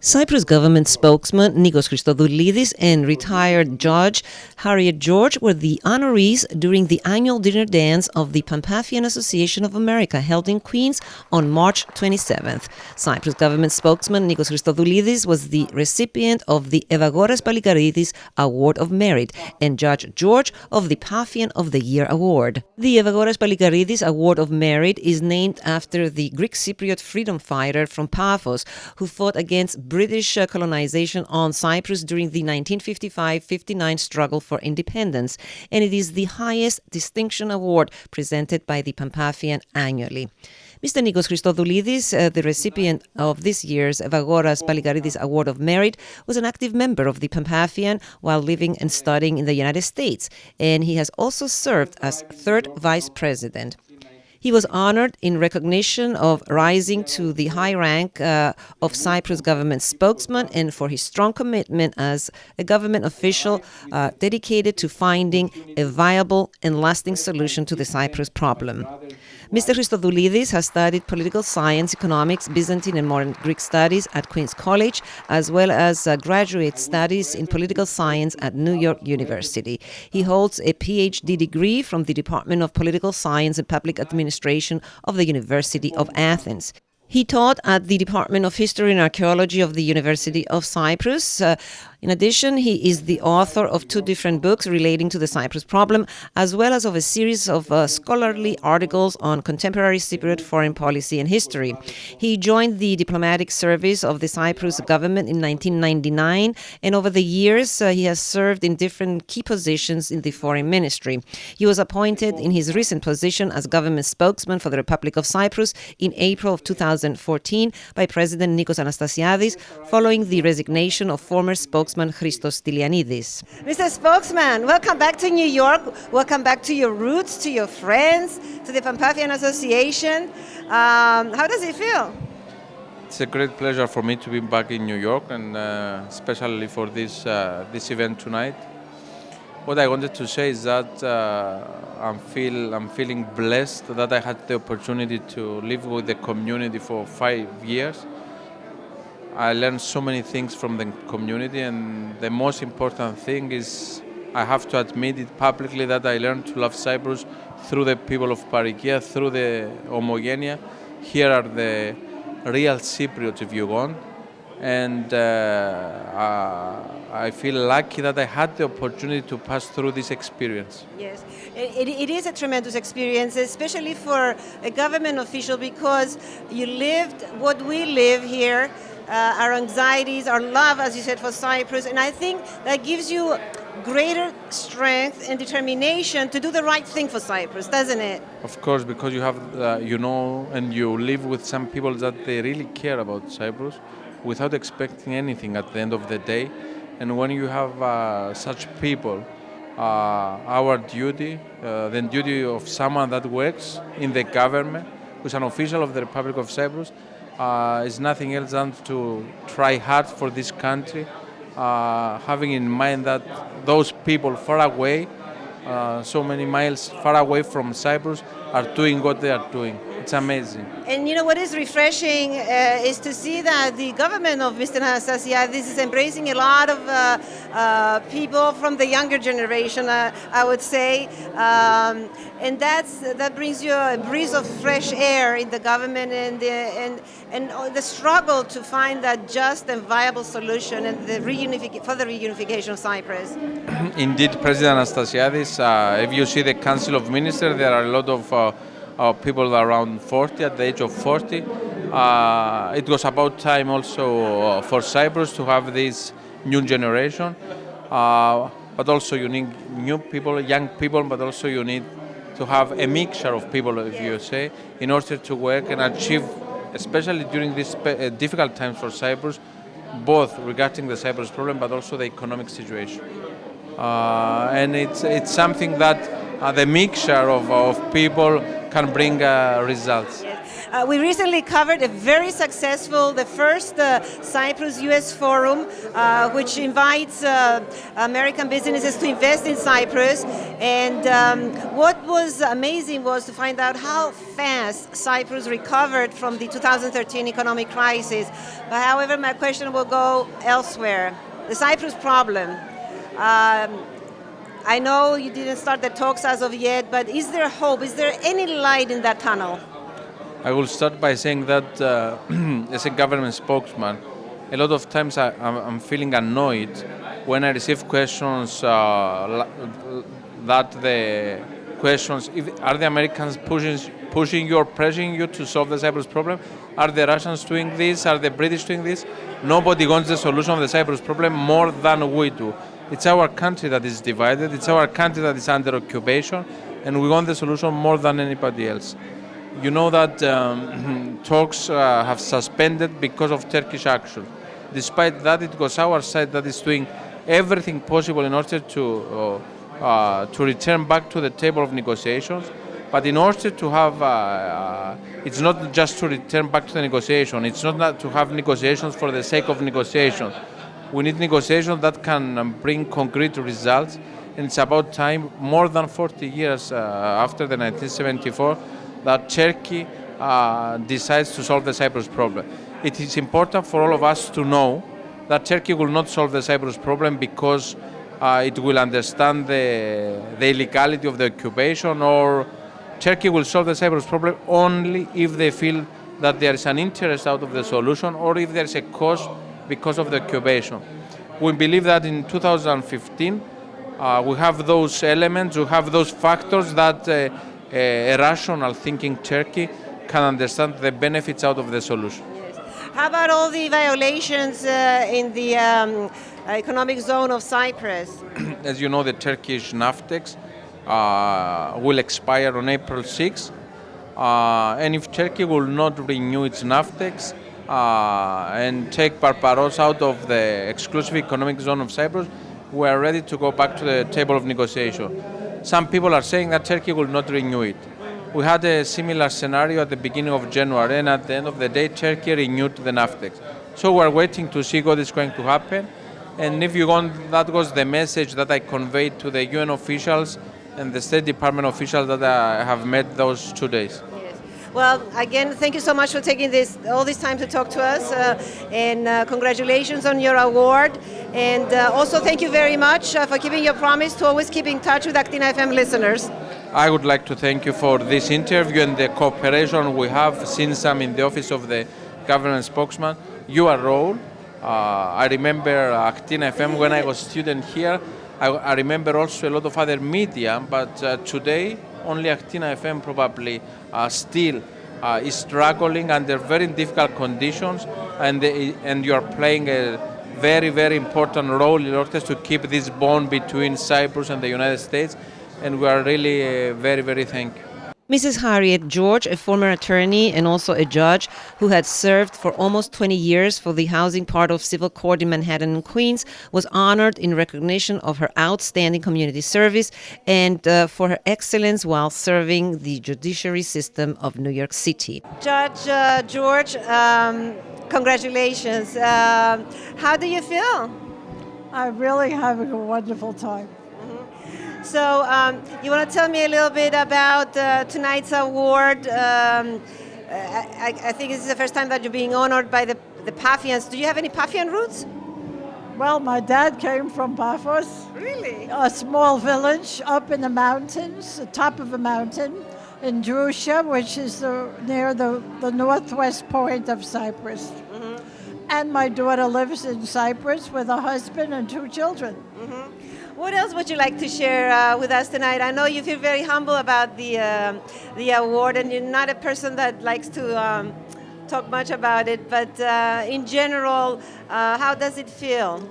Cyprus government spokesman Nikos Christodoulides and retired judge Harriet George were the honorees during the annual dinner dance of the Panpaphian Association of America held in Queens on March 27th. Cyprus government spokesman Nikos Christodoulides was the recipient of the Evagoras Pallikarides Award of Merit and Judge George of the Paphian of the Year Award. The Evagoras Pallikarides Award of Merit is named after the Greek Cypriot freedom fighter from Paphos who fought against British colonization on Cyprus during the 1955-59 struggle for independence, and it is the highest distinction award presented by the Panpaphian annually. Mr. Nikos Christodoulides, the recipient of this year's Evagoras Pallikarides Award of Merit, was an active member of the Panpaphian while living and studying in the United States, and he has also served as third vice president. He was honored in recognition of rising to the high rank of Cyprus government spokesman and for his strong commitment as a government official dedicated to finding a viable and lasting solution to the Cyprus problem. Mr. Christodoulides has studied political science, economics, Byzantine and modern Greek studies at Queen's College, as well as graduate studies in political science at New York University. He holds a PhD degree from the Department of Political Science and Public Administration of the University of Athens. He taught at the Department of History and Archaeology of the University of Cyprus. In addition, he is the author of 2 different books relating to the Cyprus problem, as well as of a series of scholarly articles on contemporary Cypriot foreign policy and history. He joined the diplomatic service of the Cyprus government in 1999, and over the years he has served in different key positions in the foreign ministry. He was appointed in his recent position as government spokesman for the Republic of Cyprus in April of 2014 by President Nikos Anastasiadis, following the resignation of former spokesman Christodoulides. Mr. Spokesman, welcome back to New York. Welcome back to your roots, to your friends, to the Panpaphian Association. How does it feel? It's a great pleasure for me to be back in New York, and especially for this event tonight. What I wanted to say is that I'm feeling blessed that I had the opportunity to live with the community for 5 years. I learned so many things from the community, and the most important thing is I have to admit it publicly that I learned to love Cyprus through the people of Parikia, through the Homogeneia. Here are the real Cypriots, if you want, and I feel lucky that I had the opportunity to pass through this experience. Yes, it is a tremendous experience, especially for a government official, because you lived what we live here, our anxieties, our love, as you said, for Cyprus, and I think that gives you greater strength and determination to do the right thing for Cyprus, doesn't it? Of course, because you have, and you live with some people that they really care about Cyprus without expecting anything at the end of the day. And when you have such people, our duty, the duty of someone that works in the government, who's an official of the Republic of Cyprus, is nothing else than to try hard for this country, having in mind that those people far away, so many miles far away from Cyprus, are doing what they are doing. It's amazing. And you know what is refreshing is to see that the government of Mr. Anastasiadis is embracing a lot of people from the younger generation, I would say, and that brings you a breeze of fresh air in the government, and the struggle to find that just and viable solution and for the reunification of Cyprus. Indeed, President Anastasiadis, if you see the Council of Ministers, there are a lot of people around 40, at the age of 40. It was about time also for Cyprus to have this new generation, but also you need new people, young people, but also you need to have a mixture of people, if you say, in order to work and achieve, especially during these difficult times for Cyprus, both regarding the Cyprus problem, but also the economic situation. And it's something that the mixture of people can bring results. We recently covered a very successful, the first Cyprus-US forum, which invites American businesses to invest in Cyprus. And what was amazing was to find out how fast Cyprus recovered from the 2013 economic crisis. But however, my question will go elsewhere. The Cyprus problem. I know you didn't start the talks as of yet, but is there hope? Is there any light in that tunnel? I will start by saying that as a government spokesman, a lot of times I'm feeling annoyed when I receive questions that the questions, are the Americans pushing you or pressuring you to solve the Cyprus problem? Are the Russians doing this? Are the British doing this? Nobody wants the solution of the Cyprus problem more than we do. It's our country that is divided, it's our country that is under occupation, and we want the solution more than anybody else. You know that talks have suspended because of Turkish action. Despite that, it was our side that is doing everything possible in order to return back to the table of negotiations. But in order to have, it's not just to return back to the negotiation, it's not to have negotiations for the sake of negotiations. We need negotiations that can bring concrete results, and it's about time, more than 40 years after the 1974, that Turkey decides to solve the Cyprus problem. It is important for all of us to know that Turkey will not solve the Cyprus problem because it will understand the illegality of the occupation, or Turkey will solve the Cyprus problem only if they feel that there is an interest out of the solution, or if there is a cost because of the occupation. We believe that in 2015 we have those elements, we have those factors that a rational thinking Turkey can understand the benefits out of the solution. Yes. How about all the violations in the economic zone of Cyprus? As you know, the Turkish NAFTEX will expire on April 6, and if Turkey will not renew its NAFTEX and take Barbaros out of the exclusive economic zone of Cyprus, we are ready to go back to the table of negotiation. Some people are saying that Turkey will not renew it. We had a similar scenario at the beginning of January, and at the end of the day, Turkey renewed the NAFTEX. So we're waiting to see what is going to happen. And if you want, that was the message that I conveyed to the UN officials and the State Department officials that I have met those 2 days. Well, again, thank you so much for taking all this time to talk to us, and congratulations on your award. And also thank you very much for keeping your promise to always keep in touch with AKTINA FM listeners. I would like to thank you for this interview and the cooperation we have since I'm in the office of the government spokesman. Your role, I remember AKTINA FM when I was a student here. I remember also a lot of other media, but today only AKTINA FM probably still is struggling under very difficult conditions, and you are playing a very, very important role in order to keep this bond between Cyprus and the United States, and we are really very, very thankful. Mrs. Harriet George, a former attorney and also a judge who had served for almost 20 years for the housing part of civil court in Manhattan and Queens, was honored in recognition of her outstanding community service and for her excellence while serving the judiciary system of New York City. Judge George, congratulations. How do you feel? I'm really having a wonderful time. So you want to tell me a little bit about tonight's award? I think this is the first time that you're being honored by the Paphians. Do you have any Paphian roots? Well, my dad came from Paphos. Really? A small village up in the mountains, the top of a mountain in Drusha, which is near the northwest point of Cyprus. Mm-hmm. And my daughter lives in Cyprus with a husband and 2 children. Mm-hmm. What else would you like to share with us tonight? I know you feel very humble about the award, and you're not a person that likes to talk much about it, but in general, how does it feel?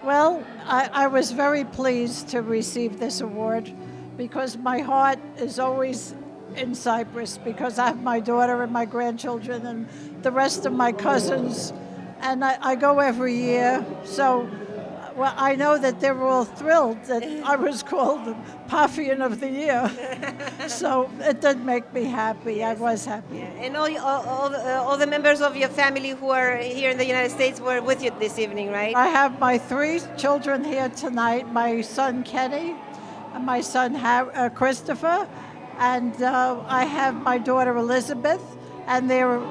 Well, I was very pleased to receive this award because my heart is always in Cyprus, because I have my daughter and my grandchildren and the rest of my cousins, and I go every year. So well, I know that they were all thrilled that I was called the Paphian of the Year. So it did make me happy. I was happy. Yeah. And all the members of your family who are here in the United States were with you this evening, right? I have my 3 children here tonight. My son Kenny, my son Christopher, and I have my daughter Elizabeth, and their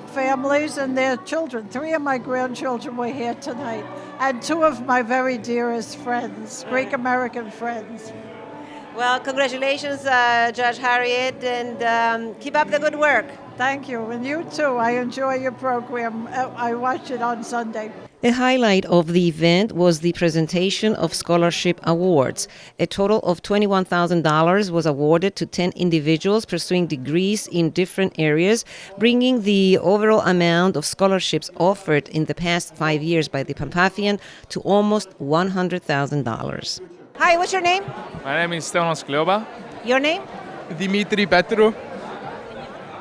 families and their children. 3 of my grandchildren were here tonight, and 2 of my very dearest friends, Greek American friends. Well, congratulations, Judge Harriet, and keep up the good work. Thank you, and you too. I enjoy your program. I watch it on Sunday. A highlight of the event was the presentation of scholarship awards. A total of $21,000 was awarded to 10 individuals pursuing degrees in different areas, bringing the overall amount of scholarships offered in the past 5 years by the Panpaphian to almost $100,000. Hi, what's your name? My name is Stefanos Kleoba. Your name? Dimitri Petru.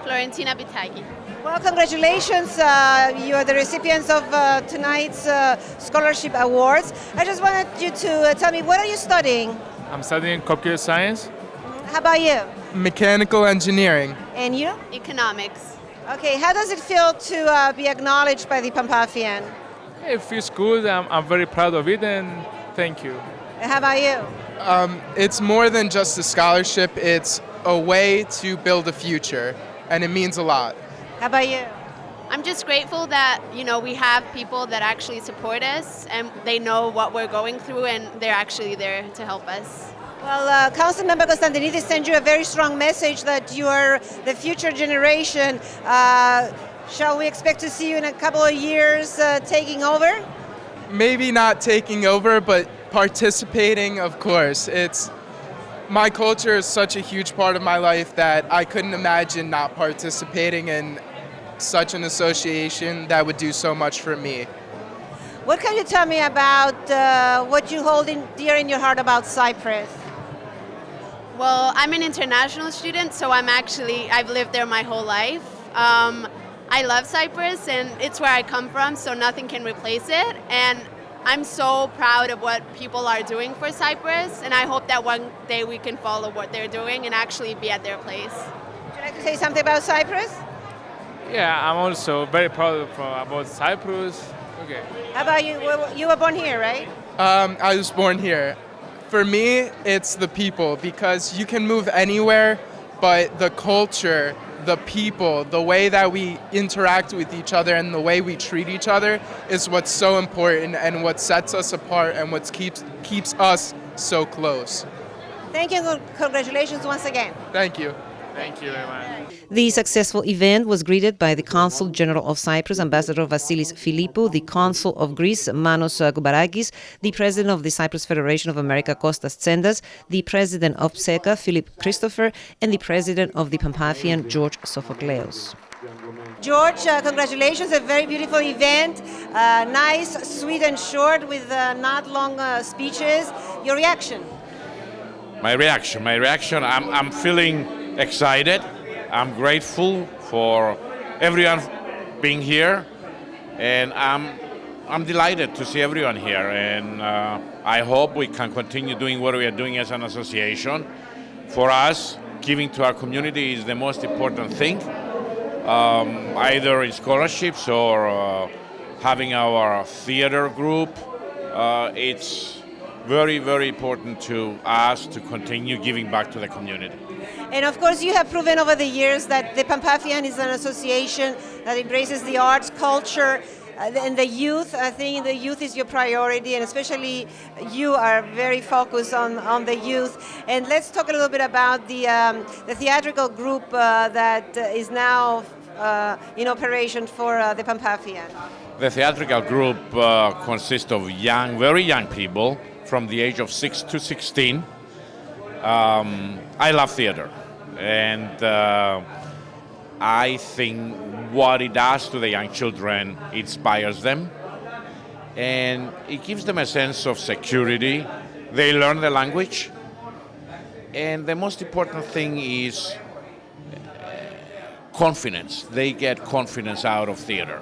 Florentina Bitaki. Well, congratulations. You are the recipients of tonight's scholarship awards. I just wanted you to tell me, what are you studying? I'm studying computer science. How about you? Mechanical engineering. And you? Economics. Okay, how does it feel to be acknowledged by the Panpaphian? It feels good. I'm very proud of it, and thank you. How about you? It's more than just a scholarship. It's a way to build a future, and it means a lot. How about you? I'm just grateful that, we have people that actually support us and they know what we're going through and they're actually there to help us. Well, Councilmember Constantinides sent you a very strong message that you are the future generation. Shall we expect to see you in a couple of years taking over? Maybe not taking over, but participating, of course. My culture is such a huge part of my life that I couldn't imagine not participating in such an association that would do so much for me. What can you tell me about what you hold dear in your heart about Cyprus? Well, I'm an international student, so I've lived there my whole life. I love Cyprus and it's where I come from, so nothing can replace it. And I'm so proud of what people are doing for Cyprus, and I hope that one day we can follow what they're doing and actually be at their place. Would you like to say something about Cyprus? Yeah, I'm also very proud about Cyprus. Okay. How about you? You were born here, right? I was born here. For me, it's the people, because you can move anywhere, but the culture, the people, the way that we interact with each other and the way we treat each other is what's so important and what sets us apart and what keeps us so close. Thank you and congratulations once again. Thank you. Thank you very much. The successful event was greeted by the Consul General of Cyprus, Ambassador Vasilis Philippou, the Consul of Greece, Manos Koubarakis, the President of the Cyprus Federation of America, Kostas Tsendas, the President of PSECA, Philip Christopher, and the President of the Panpaphian, George Sophocleous. George, congratulations, a very beautiful event, nice, sweet and short with not long speeches. Your reaction? My reaction, I'm feeling excited. I'm grateful for everyone being here, and I'm delighted to see everyone here, and I hope we can continue doing what we are doing as an association. For us, giving to our community is the most important thing, either in scholarships or having our theater group. It's very, very important to us to continue giving back to the community. And of course, you have proven over the years that the Panpaphian is an association that embraces the arts, culture, and the youth. I think the youth is your priority, and especially you are very focused on the youth. And let's talk a little bit about the theatrical group that is now in operation for the Panpaphian. The theatrical group consists of very young people from the age of 6 to 16. I love theater, and I think what it does to the young children inspires them, and it gives them a sense of security. They learn the language, and the most important thing is confidence. They get confidence out of theater,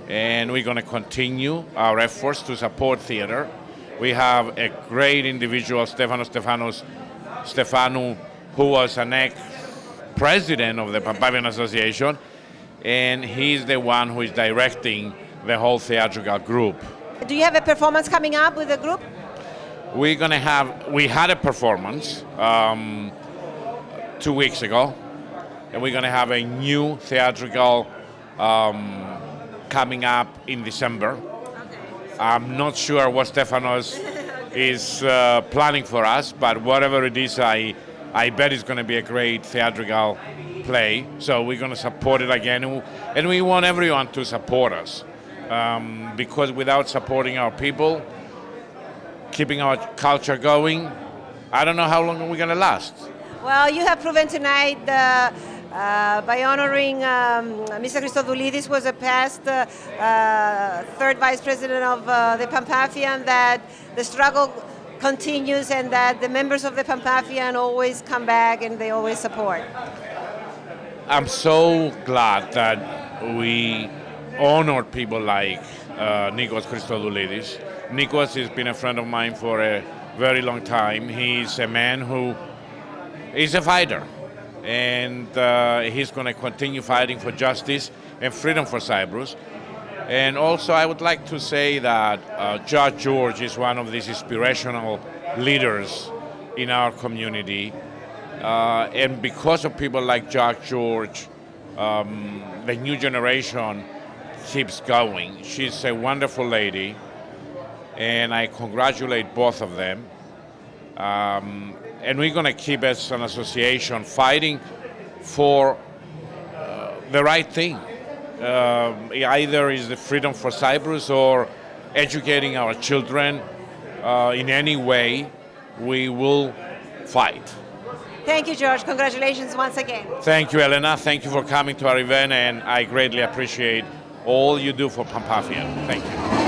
and we're going to continue our efforts to support theater. We have a great individual, Stefanou, who was an ex-president of the Panpaphian Association, and he's the one who is directing the whole theatrical group. Do you have a performance coming up with the group? we had a performance 2 weeks ago, and we're going to have a new theatrical coming up in December. I'm not sure what Stefanos is planning for us, but whatever it is, I bet it's going to be a great theatrical play. So we're going to support it again, and we want everyone to support us, because without supporting our people, keeping our culture going, I don't know how long we're going to last. Well, you have proven tonight by honoring Mr. Christodoulides, was a past third vice president of the Panpaphian, that the struggle continues and that the members of the Panpaphian always come back and they always support. I'm so glad that we honored people like Nikos Christodoulides. Nikos has been a friend of mine for a very long time. He's a man who is a fighter, and he's going to continue fighting for justice and freedom for Cyprus. And also I would like to say that Judge George is one of these inspirational leaders in our community. And because of people like Judge George, the new generation keeps going. She's a wonderful lady, and I congratulate both of them. And we're going to keep, as an association, fighting for the right thing. Either is the freedom for Cyprus or educating our children. In any way, we will fight. Thank you, George. Congratulations once again. Thank you, Elena. Thank you for coming to our event, and I greatly appreciate all you do for Panpaphian. Thank you.